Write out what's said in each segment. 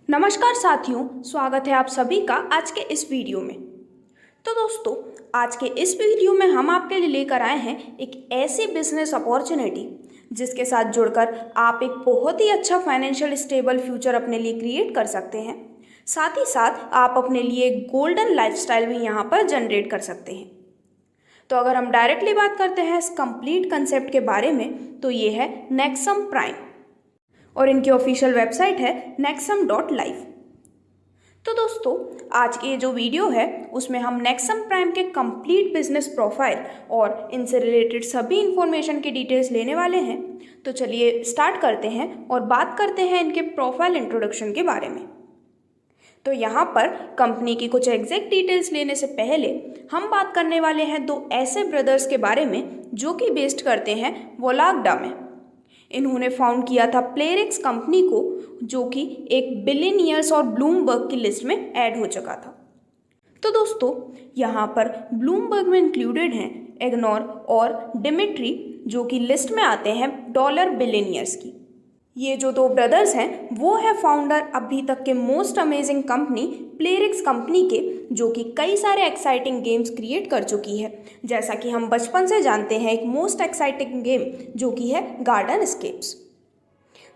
नमस्कार साथियों, स्वागत है आप सभी का आज के इस वीडियो में। तो दोस्तों, आज के इस वीडियो में हम आपके लिए लेकर आए हैं एक ऐसी बिजनेस अपॉर्चुनिटी जिसके साथ जुड़कर आप एक बहुत ही अच्छा फाइनेंशियल स्टेबल फ्यूचर अपने लिए क्रिएट कर सकते हैं। साथ ही साथ आप अपने लिए एक गोल्डन लाइफस्टाइल भी यहाँ पर जनरेट कर सकते हैं। तो अगर हम डायरेक्टली बात करते हैं इस कंप्लीट कंसेप्ट के बारे में, तो ये है नेक्सम प्राइम और इनकी ऑफिशियल वेबसाइट है nexum.live। तो दोस्तों, आज की ये जो वीडियो है उसमें हम नेक्सम प्राइम के कंप्लीट बिजनेस प्रोफाइल और इनसे रिलेटेड सभी इंफॉर्मेशन की डिटेल्स लेने वाले हैं। तो चलिए स्टार्ट करते हैं और बात करते हैं इनके प्रोफाइल इंट्रोडक्शन के बारे में। तो यहाँ पर कंपनी की कुछ एग्जैक्ट डिटेल्स लेने से पहले हम बात करने वाले हैं दो ऐसे ब्रदर्स के बारे में जो कि बेस्ड करते हैं वोलागडा में। इन्होंने फाउंड किया था प्लेयरिक्स कंपनी को, जो कि एक बिलियनियर्स और ब्लूमबर्ग की लिस्ट में ऐड हो चुका था। तो दोस्तों, यहाँ पर ब्लूमबर्ग में इंक्लूडेड हैं एग्नोर और डिमिट्री, जो कि लिस्ट में आते हैं डॉलर बिलियनियर्स की। ये जो दो ब्रदर्स हैं वो है फाउंडर अभी तक के मोस्ट अमेजिंग कंपनी प्लेयरिक्स कंपनी के, जो कि कई सारे एक्साइटिंग गेम्स क्रिएट कर चुकी है। जैसा कि हम बचपन से जानते हैं, एक मोस्ट एक्साइटिंग गेम जो कि है गार्डन स्केप्स।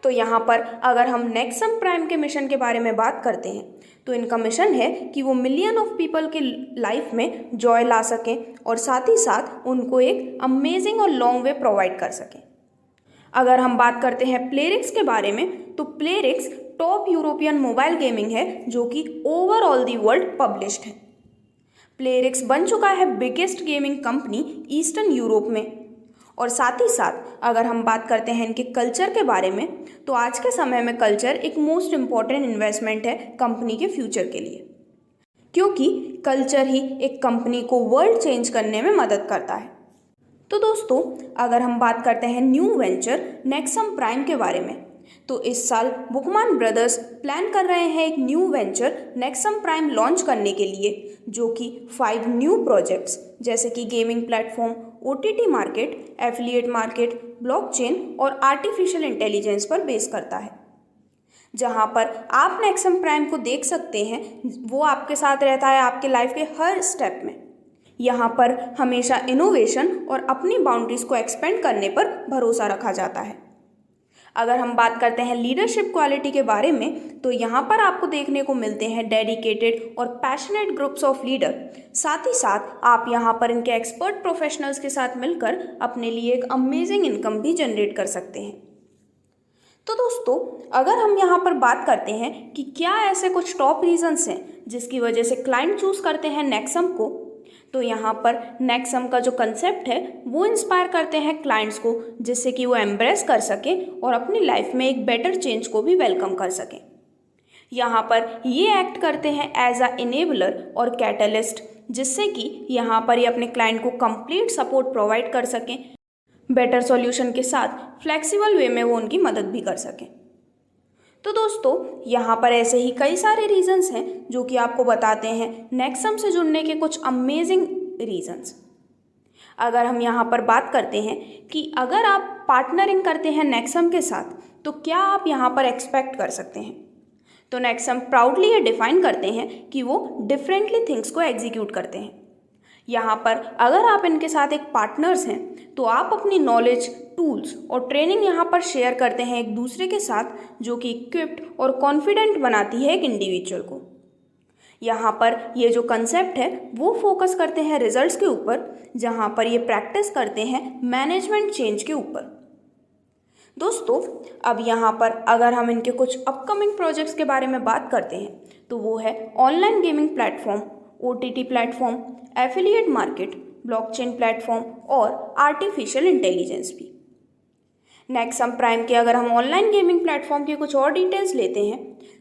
तो यहाँ पर अगर हम नेक्सम प्राइम के मिशन के बारे में बात करते हैं, तो इनका मिशन है कि वो मिलियन ऑफ पीपल के लाइफ में जॉय ला सकें और साथ ही साथ उनको एक अमेजिंग और लॉन्ग वे प्रोवाइड कर सकें। अगर हम बात करते हैं प्लेयरिक्स के बारे में, तो प्लेयरिक्स टॉप यूरोपियन मोबाइल गेमिंग है जो कि ओवरऑल दी वर्ल्ड पब्लिश्ड है। प्लेयरिक्स बन चुका है biggest gaming company eastern Europe में। और साथ ही साथ अगर हम बात करते हैं इनके कल्चर के बारे में, तो आज के समय में कल्चर एक मोस्ट इम्पॉर्टेंट इन्वेस्टमेंट है कंपनी के फ्यूचर के लिए, क्योंकि कल्चर ही एक कंपनी को वर्ल्ड चेंज करने में मदद करता है। तो दोस्तों, अगर हम बात करते हैं न्यू वेंचर नेक्सम प्राइम के बारे में, तो इस साल बुकमान ब्रदर्स प्लान कर रहे हैं एक new venture Nexon prime launch करने के लिए, जो कि 5 न्यू प्रोजेक्ट्स जैसे कि gaming platform, OTT market, affiliate market, blockchain और आर्टिफिशियल इंटेलिजेंस पर बेस करता है। जहां पर आप नेक्सम प्राइम को देख सकते हैं, वो आपके साथ रहता है आपके लाइफ के हर स्टेप में। यहाँ पर हमेशा इनोवेशन और अपनी बाउंड्रीज को एक्सपेंड करने पर भरोसा रखा जाता है। अगर हम बात करते हैं लीडरशिप क्वालिटी के बारे में, तो यहाँ पर आपको देखने को मिलते हैं डेडिकेटेड और पैशनेट ग्रुप्स ऑफ लीडर। साथ ही साथ आप यहाँ पर इनके एक्सपर्ट प्रोफेशनल्स के साथ मिलकर अपने लिए एक अमेजिंग इनकम भी जनरेट कर सकते हैं। तो दोस्तों, अगर हम यहाँ पर बात करते हैं कि क्या ऐसे कुछ टॉप रीजंस हैं जिसकी वजह से क्लाइंट चूज करते हैं नेक्सम को, तो यहाँ पर नेक्सम का जो कंसेप्ट है वो इंस्पायर करते हैं क्लाइंट्स को, जिससे कि वो एम्ब्रेस कर सकें और अपनी लाइफ में एक बेटर चेंज को भी वेलकम कर सकें। यहाँ पर ये एक्ट करते हैं एज अ इनेबलर और कैटलिस्ट, जिससे कि यहाँ पर ये अपने क्लाइंट को कंप्लीट सपोर्ट प्रोवाइड कर सकें, बेटर सॉल्यूशन के साथ फ्लेक्सिबल वे में वो उनकी मदद भी कर सकें। तो दोस्तों, यहाँ पर ऐसे ही कई सारे रीजंस हैं जो कि आपको बताते हैं नेक्सम से जुड़ने के कुछ अमेजिंग रीजंस। अगर हम यहाँ पर बात करते हैं कि अगर आप पार्टनरिंग करते हैं नेक्सम के साथ, तो क्या आप यहाँ पर एक्सपेक्ट कर सकते हैं। तो नेक्सम प्राउडली ये डिफाइन करते हैं कि वो डिफरेंटली थिंग्स को एग्जीक्यूट करते हैं। यहाँ पर अगर आप इनके साथ एक पार्टनर्स हैं, तो आप अपनी नॉलेज, टूल्स और ट्रेनिंग यहाँ पर शेयर करते हैं एक दूसरे के साथ, जो कि इक्विप्ड और कॉन्फिडेंट बनाती है एक इंडिविजुअल को। यहाँ पर ये जो कंसेप्ट है वो फोकस करते हैं रिजल्ट्स के ऊपर, जहाँ पर ये प्रैक्टिस करते हैं मैनेजमेंट चेंज के ऊपर। दोस्तों, अब यहाँ पर अगर हम इनके कुछ अपकमिंग प्रोजेक्ट्स के बारे में बात करते हैं, तो वो है online gaming platform, OTT platform, affiliate market, blockchain platform और आर्टिफिशियल इंटेलिजेंस भी। नेक्सम प्राइम के अगर हम ऑनलाइन गेमिंग प्लेटफॉर्म की कुछ और डिटेल्स लेते हैं,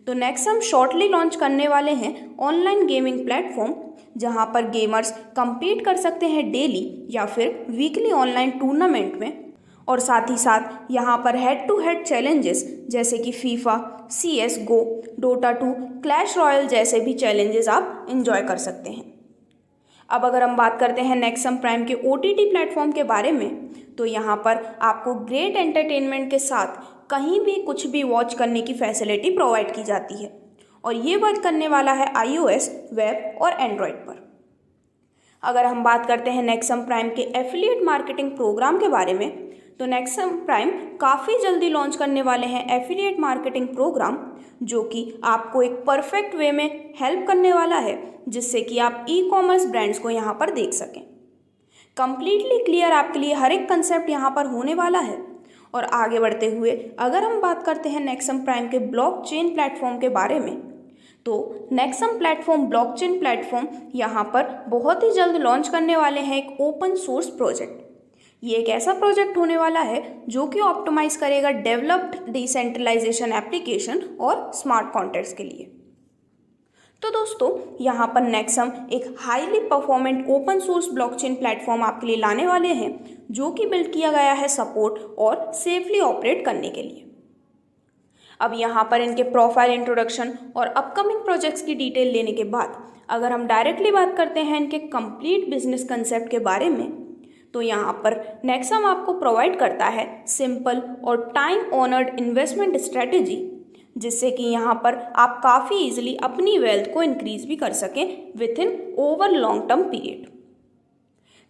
तो नेक्सम शॉर्टली लॉन्च करने वाले हैं ऑनलाइन गेमिंग प्लेटफॉर्म, जहां पर गेमर्स compete कर सकते हैं डेली या फिर वीकली ऑनलाइन टूर्नामेंट में। और साथ ही साथ यहाँ पर हेड टू हेड चैलेंजेस जैसे कि FIFA, CS:GO, Dota 2, Clash Royale जैसे भी चैलेंजेस आप इंजॉय कर सकते हैं। अब अगर हम बात करते हैं नेक्सम प्राइम के OTT प्लेटफॉर्म के बारे में, तो यहाँ पर आपको ग्रेट एंटरटेनमेंट के साथ कहीं भी कुछ भी वॉच करने की फैसिलिटी प्रोवाइड की जाती है। और ये वर्क करने वाला है iOS, वेब और एंड्रॉयड पर। अगर हम बात करते हैं नेक्सम प्राइम के एफिलिएट मार्केटिंग प्रोग्राम के बारे में, तो नेक्सम प्राइम काफ़ी जल्दी लॉन्च करने वाले हैं एफिलिएट मार्केटिंग प्रोग्राम, जो कि आपको एक परफेक्ट वे में हेल्प करने वाला है, जिससे कि आप ई कॉमर्स ब्रांड्स को यहाँ पर देख सकें। कंप्लीटली क्लियर आपके लिए हर एक कंसेप्ट यहाँ पर होने वाला है। और आगे बढ़ते हुए अगर हम बात करते हैं नेक्सम प्राइम के ब्लॉकचेन प्लेटफॉर्म के बारे में, तो नेक्सम ब्लॉकचेन प्लेटफॉर्म यहाँ पर बहुत ही जल्द लॉन्च करने वाले हैं एक ओपन सोर्स प्रोजेक्ट। ये एक ऐसा प्रोजेक्ट होने वाला है जो कि ऑप्टिमाइज करेगा डेवलप्ड डिसेंट्रलाइजेशन एप्लीकेशन और स्मार्ट कॉन्ट्रैक्ट्स के लिए। तो दोस्तों, यहाँ पर नेक्सम एक highly performant open source blockchain platform आपके लिए लाने वाले हैं, जो कि बिल्ड किया गया है सपोर्ट और सेफली ऑपरेट करने के लिए। अब यहाँ पर इनके प्रोफाइल, इंट्रोडक्शन और अपकमिंग प्रोजेक्ट्स की डिटेल लेने के बाद अगर हम डायरेक्टली बात करते हैं इनके कंप्लीट बिजनेस कंसेप्ट के बारे में, तो यहाँ पर नेक्सम आपको प्रोवाइड करता है सिंपल और टाइम ऑनर्ड इन्वेस्टमेंट स्ट्रेटेजी, जिससे कि यहाँ पर आप काफ़ी इजीली अपनी वेल्थ को इंक्रीज भी कर सकें with in over long term period.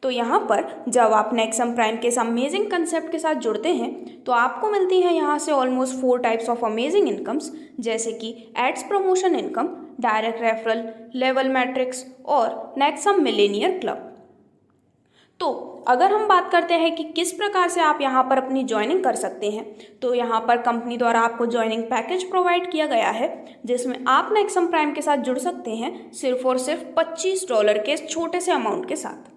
तो यहाँ पर जब आप नेक्सम प्राइम के इस अमेजिंग कंसेप्ट के साथ जुड़ते हैं, तो आपको मिलती हैं यहाँ से almost 4 types of amazing incomes, जैसे कि ads promotion income, direct referral, level matrix और नेक्सम मिलेनियर क्लब। तो अगर हम बात करते हैं कि किस प्रकार से आप यहाँ पर अपनी ज्वाइनिंग कर सकते हैं, तो यहाँ पर कंपनी द्वारा आपको ज्वाइनिंग पैकेज प्रोवाइड किया गया है, जिसमें आप नेक्सम प्राइम के साथ जुड़ सकते हैं सिर्फ और सिर्फ $25 के छोटे से अमाउंट के साथ।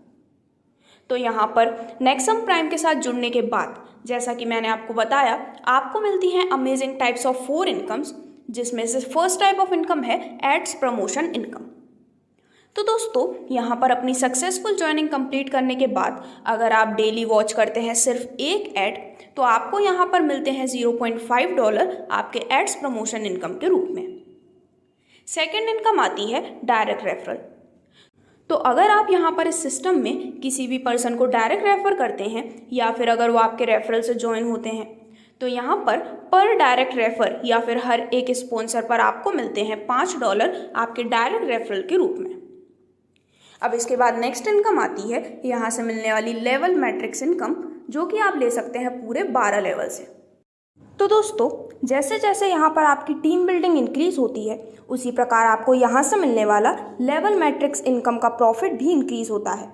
तो यहाँ पर नेक्सम प्राइम के साथ जुड़ने के बाद, जैसा कि मैंने आपको बताया, आपको मिलती हैं अमेजिंग टाइप्स ऑफ 4 इनकम्स, जिसमें से फर्स्ट टाइप ऑफ इनकम है एड्स प्रमोशन इनकम। तो दोस्तों, यहाँ पर अपनी सक्सेसफुल ज्वाइनिंग कंप्लीट करने के बाद अगर आप डेली वॉच करते हैं सिर्फ एक ऐड, तो आपको यहाँ पर मिलते हैं $0.5 आपके एड्स प्रमोशन इनकम के रूप में। सेकेंड इनकम आती है डायरेक्ट रेफरल। तो अगर आप यहाँ पर इस सिस्टम में किसी भी पर्सन को डायरेक्ट रेफर करते हैं, या फिर अगर वो आपके रेफरल से ज्वाइन होते हैं, तो यहाँ पर डायरेक्ट रेफर या फिर हर एक स्पॉन्सर पर आपको मिलते हैं $5 आपके डायरेक्ट रेफरल के रूप में। अब इसके बाद नेक्स्ट इनकम आती है यहाँ से मिलने वाली लेवल मैट्रिक्स इनकम, जो कि आप ले सकते हैं पूरे 12 लेवल से। तो दोस्तों, जैसे जैसे यहाँ पर आपकी टीम बिल्डिंग इंक्रीज होती है, उसी प्रकार आपको यहाँ से मिलने वाला लेवल मैट्रिक्स इनकम का प्रॉफिट भी इंक्रीज होता है।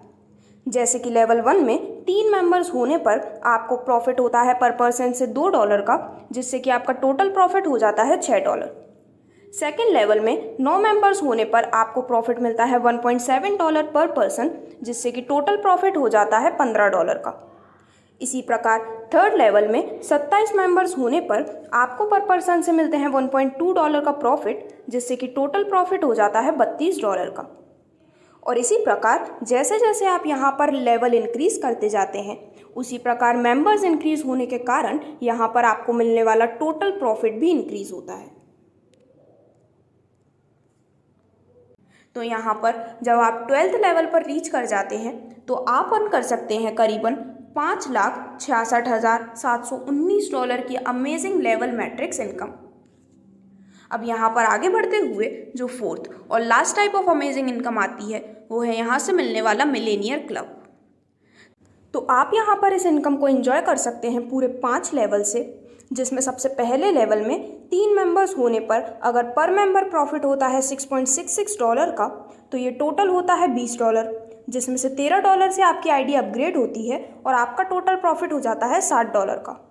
जैसे कि लेवल 1 में 3 मेंबर्स होने पर आपको प्रॉफिट होता है पर पर्सन से $2 का, जिससे कि आपका टोटल प्रॉफिट हो जाता है $6। सेकेंड लेवल में 9 मेंबर्स होने पर आपको प्रॉफिट मिलता है $1.7 पर पर्सन, जिससे कि टोटल प्रॉफिट हो जाता है $15 का। इसी प्रकार थर्ड लेवल में 27 मेंबर्स होने पर आपको पर पर्सन से मिलते हैं $1.2 का प्रॉफिट, जिससे कि टोटल प्रॉफिट हो जाता है $32 का। और इसी प्रकार जैसे जैसे आप यहाँ पर लेवल इंक्रीज करते जाते हैं, उसी प्रकार मेंबर्स इंक्रीज होने के कारण यहाँ पर आपको मिलने वाला टोटल प्रॉफिट भी इंक्रीज होता है। तो यहाँ पर जब आप 12th लेवल पर रीच कर जाते हैं, तो आप अर्न कर सकते हैं करीबन $5,66,719 की अमेजिंग लेवल मैट्रिक्स इनकम। अब यहाँ पर आगे बढ़ते हुए जो फोर्थ और last type of amazing income आती है, वो है यहाँ से मिलने वाला मिलेनियर क्लब। तो आप यहाँ पर इस इनकम को एंजॉय कर सकते हैं पूरे 5 लेवल से, जिसमें सबसे पहले लेवल में 3 मेंबर्स होने पर अगर पर मेंबर प्रॉफिट होता है $6.66 का, तो ये टोटल होता है $20, जिसमें से $13 से आपकी आईडी अपग्रेड होती है और आपका टोटल प्रॉफिट हो जाता है $60 का।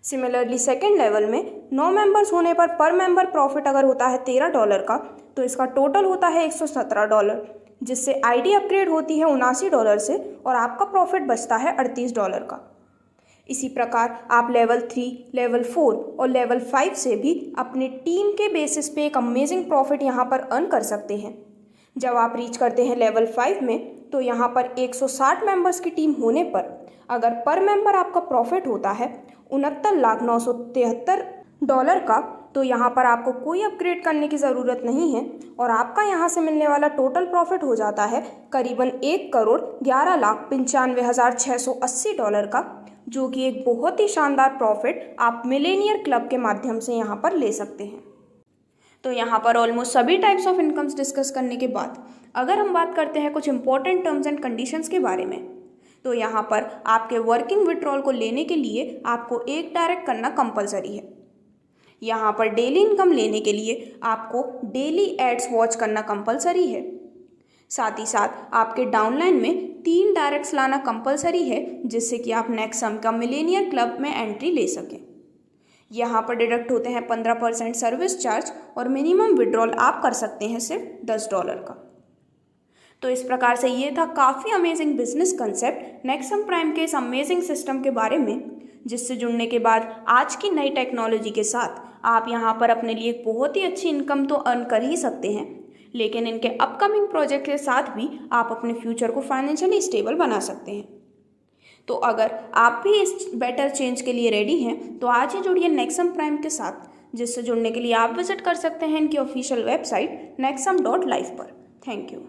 सिमिलरली सेकेंड लेवल में 9 मेंबर्स होने पर मेंबर प्रॉफिट अगर होता है $13 का, तो इसका टोटल होता है $117, जिससे आईडी अपग्रेड होती है $79 से और आपका प्रॉफिट बचता है $38 का। इसी प्रकार आप लेवल 3, लेवल 4 और लेवल 5 से भी अपने टीम के बेसिस पे एक अमेजिंग प्रॉफिट यहाँ पर अर्न कर सकते हैं। जब आप रीच करते हैं लेवल 5 में, तो यहाँ पर 160 मेंबर्स की टीम होने पर अगर पर मेंबर आपका प्रॉफिट होता है $69,973 का, तो यहाँ पर आपको कोई अपग्रेड करने की ज़रूरत नहीं है और आपका यहाँ से मिलने वाला टोटल प्रॉफिट हो जाता है करीबन $1,11,95,680 का, जो कि एक बहुत ही शानदार प्रॉफिट आप मिलेनियर क्लब के माध्यम से यहाँ पर ले सकते हैं। तो यहाँ पर ऑलमोस्ट सभी टाइप्स ऑफ इनकम्स डिस्कस करने के बाद अगर हम बात करते हैं कुछ इंपॉर्टेंट टर्म्स एंड कंडीशंस के बारे में, तो यहाँ पर आपके वर्किंग विड्रॉल को लेने के लिए आपको एक डायरेक्ट करना कंपलसरी है। यहाँ पर डेली इनकम लेने के लिए आपको डेली एड्स वॉच करना कंपलसरी है। साथ ही साथ आपके डाउनलाइन में 3 डायरेक्ट्स लाना कंपलसरी है, जिससे कि आप नेक्सम का मिलेनियर क्लब में एंट्री ले सकें। यहाँ पर डिडक्ट होते हैं 15% सर्विस चार्ज और मिनिमम विड्रॉल आप कर सकते हैं सिर्फ $10 का। तो इस प्रकार से ये था काफ़ी amazing business concept Nexon prime के इस अमेजिंग सिस्टम के बारे में, जिससे जुड़ने के बाद आज की नई टेक्नोलॉजी के साथ आप यहाँ पर अपने लिए एक बहुत ही अच्छी इनकम तो अर्न कर ही सकते हैं, लेकिन इनके अपकमिंग प्रोजेक्ट के साथ भी आप अपने फ्यूचर को फाइनेंशियली स्टेबल बना सकते हैं। तो अगर आप भी इस बेटर चेंज के लिए रेडी हैं तो आज ही जुड़िए नेक्सम प्राइम के साथ, जिससे जुड़ने के लिए आप विजिट कर सकते हैं इनकी ऑफिशियल वेबसाइट nexam.life पर। Thank you.